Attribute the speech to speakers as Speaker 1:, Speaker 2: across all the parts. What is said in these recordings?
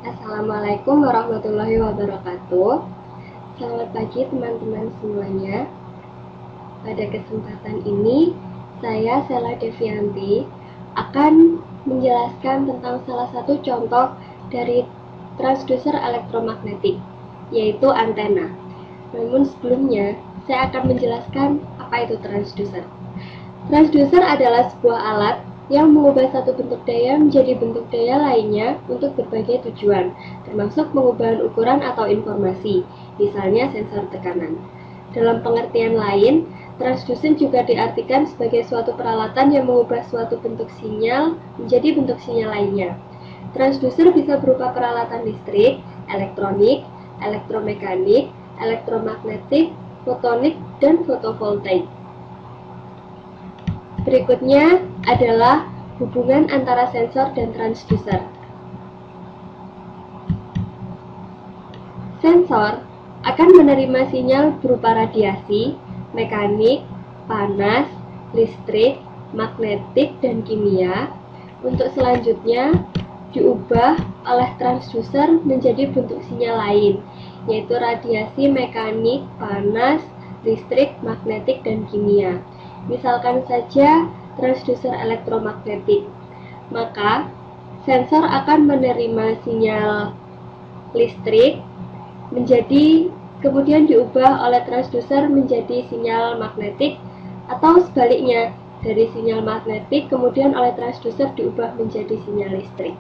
Speaker 1: Assalamualaikum warahmatullahi wabarakatuh. Selamat pagi teman-teman semuanya. Pada kesempatan ini, saya Sela Devianti akan menjelaskan tentang salah satu contoh dari transducer elektromagnetik, yaitu antena. Namun sebelumnya, saya akan menjelaskan apa itu transducer. Transducer adalah sebuah alat yang mengubah satu bentuk daya menjadi bentuk daya lainnya untuk berbagai tujuan, termasuk pengubahan ukuran atau informasi, misalnya sensor tekanan. Dalam pengertian lain, transducer juga diartikan sebagai suatu peralatan yang mengubah suatu bentuk sinyal menjadi bentuk sinyal lainnya. Transducer bisa berupa peralatan listrik, elektronik, elektromekanik, elektromagnetik, fotonik, dan fotovoltaik. Berikutnya adalah hubungan antara sensor dan transducer. Sensor akan menerima sinyal berupa radiasi, mekanik, panas, listrik, magnetik, dan kimia. Untuk selanjutnya diubah oleh transducer menjadi bentuk sinyal lain, yaitu radiasi, mekanik, panas, listrik, magnetik, dan kimia. Misalkan saja transducer elektromagnetik, maka sensor akan menerima sinyal listrik kemudian diubah oleh transducer menjadi sinyal magnetik, atau sebaliknya, dari sinyal magnetik kemudian oleh transducer diubah menjadi sinyal listrik.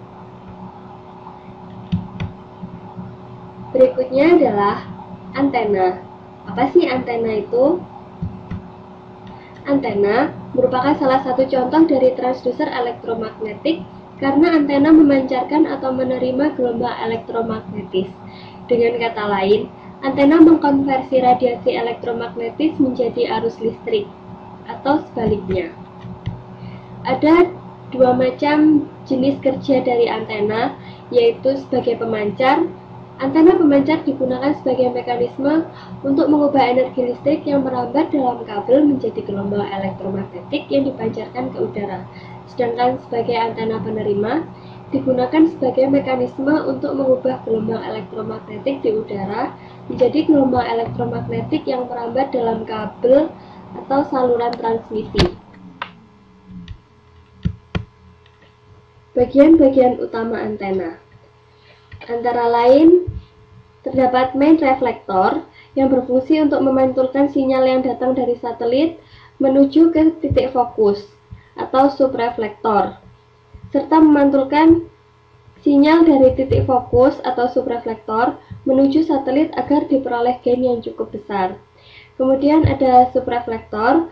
Speaker 1: Berikutnya adalah antena. Apa sih antena itu? Antena merupakan salah satu contoh dari transducer elektromagnetik karena antena memancarkan atau menerima gelombang elektromagnetis. Dengan kata lain, antena mengkonversi radiasi elektromagnetis menjadi arus listrik, atau sebaliknya. Ada dua macam jenis kerja dari antena, yaitu sebagai pemancar. Antena pemancar digunakan sebagai mekanisme untuk mengubah energi listrik yang merambat dalam kabel menjadi gelombang elektromagnetik yang dipancarkan ke udara. Sedangkan sebagai antena penerima digunakan sebagai mekanisme untuk mengubah gelombang elektromagnetik di udara menjadi gelombang elektromagnetik yang merambat dalam kabel atau saluran transmisi. Bagian-bagian utama antena antara lain terdapat main reflektor yang berfungsi untuk memantulkan sinyal yang datang dari satelit menuju ke titik fokus atau subreflektor, serta memantulkan sinyal dari titik fokus atau subreflektor menuju satelit agar diperoleh gain yang cukup besar. Kemudian ada subreflektor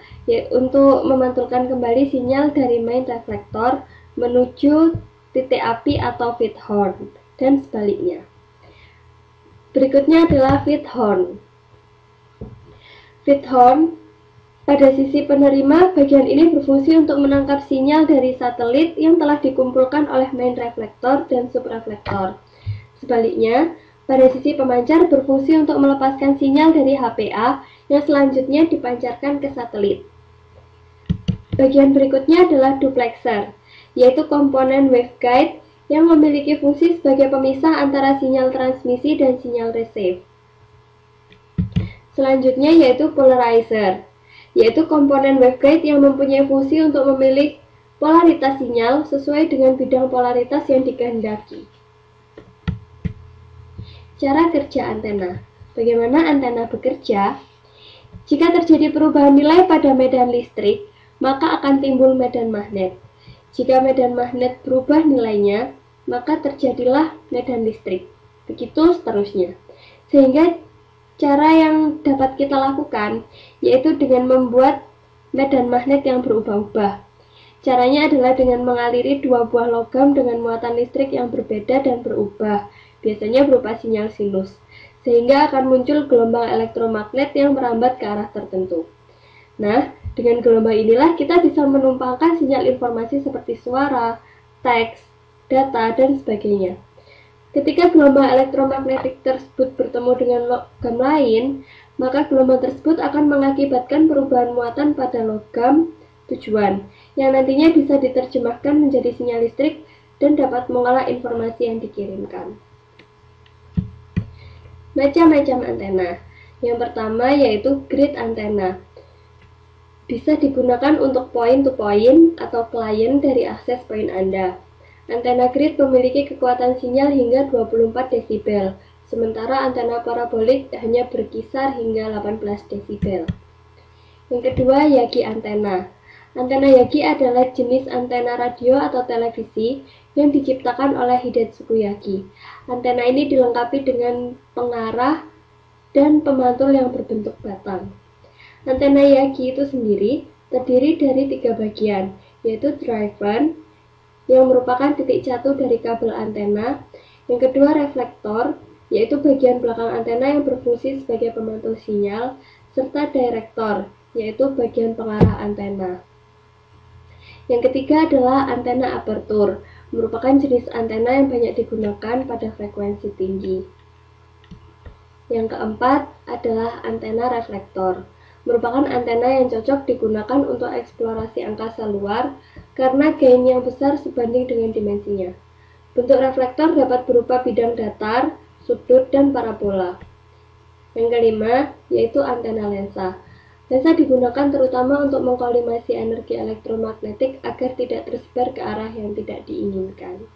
Speaker 1: untuk memantulkan kembali sinyal dari main reflektor menuju titik api atau feed horn, dan sebaliknya. Berikutnya adalah feed horn. Feed horn pada sisi penerima, bagian ini berfungsi untuk menangkap sinyal dari satelit yang telah dikumpulkan oleh main reflektor dan subreflektor. Sebaliknya, pada sisi pemancar berfungsi untuk melepaskan sinyal dari HPA yang selanjutnya dipancarkan ke satelit. Bagian berikutnya adalah duplexer, yaitu komponen waveguide yang memiliki fungsi sebagai pemisah antara sinyal transmisi dan sinyal receive. Selanjutnya yaitu polarizer, yaitu komponen waveguide yang mempunyai fungsi untuk memilih polaritas sinyal sesuai dengan bidang polaritas yang dikehendaki. Cara kerja antena. Bagaimana antena bekerja? Jika terjadi perubahan nilai pada medan listrik, maka akan timbul medan magnet. Jika medan magnet berubah nilainya, maka terjadilah medan listrik. Begitu seterusnya. Sehingga cara yang dapat kita lakukan yaitu dengan membuat medan magnet yang berubah-ubah. Caranya adalah dengan mengaliri dua buah logam dengan muatan listrik yang berbeda dan berubah, biasanya berupa sinyal sinus, sehingga akan muncul gelombang elektromagnet yang merambat ke arah tertentu. Nah, dengan gelombang inilah kita bisa menumpangkan sinyal informasi seperti suara, teks, data, dan sebagainya. Ketika gelombang elektromagnetik tersebut bertemu dengan logam lain, maka gelombang tersebut akan mengakibatkan perubahan muatan pada logam tujuan, yang nantinya bisa diterjemahkan menjadi sinyal listrik dan dapat mengolah informasi yang dikirimkan. Macam-macam antena. Yang pertama yaitu grid antena. Bisa digunakan untuk point-to-point atau klien dari akses poin Anda. Antena grid memiliki kekuatan sinyal hingga 24 desibel, sementara antena parabolik hanya berkisar hingga 18 desibel. Yang kedua, Yagi antena. Antena Yagi adalah jenis antena radio atau televisi yang diciptakan oleh Hidetsugu Yagi. Antena ini dilengkapi dengan pengarah dan pemantul yang berbentuk batang. Antena Yagi itu sendiri terdiri dari 3 bagian, yaitu driven, yang merupakan titik jatuh dari kabel antena. Yang kedua, reflektor, yaitu bagian belakang antena yang berfungsi sebagai pemantul sinyal, serta director, yaitu bagian pengarah antena. Yang ketiga adalah antena aperture, merupakan jenis antena yang banyak digunakan pada frekuensi tinggi. Yang keempat adalah antena reflektor, merupakan antena yang cocok digunakan untuk eksplorasi angkasa luar karena gain yang besar sebanding dengan dimensinya. Bentuk reflektor dapat berupa bidang datar, sudut, dan parabola. Yang kelima yaitu antena lensa. Lensa digunakan terutama untuk mengkolimasi energi elektromagnetik agar tidak tersebar ke arah yang tidak diinginkan.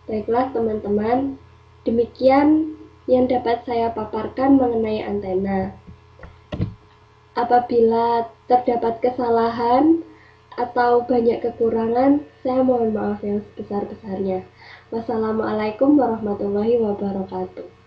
Speaker 1: Baiklah teman-teman, demikian yang dapat saya paparkan mengenai antena. Apabila terdapat kesalahan atau banyak kekurangan, saya mohon maaf yang sebesar-besarnya. Wassalamualaikum warahmatullahi wabarakatuh.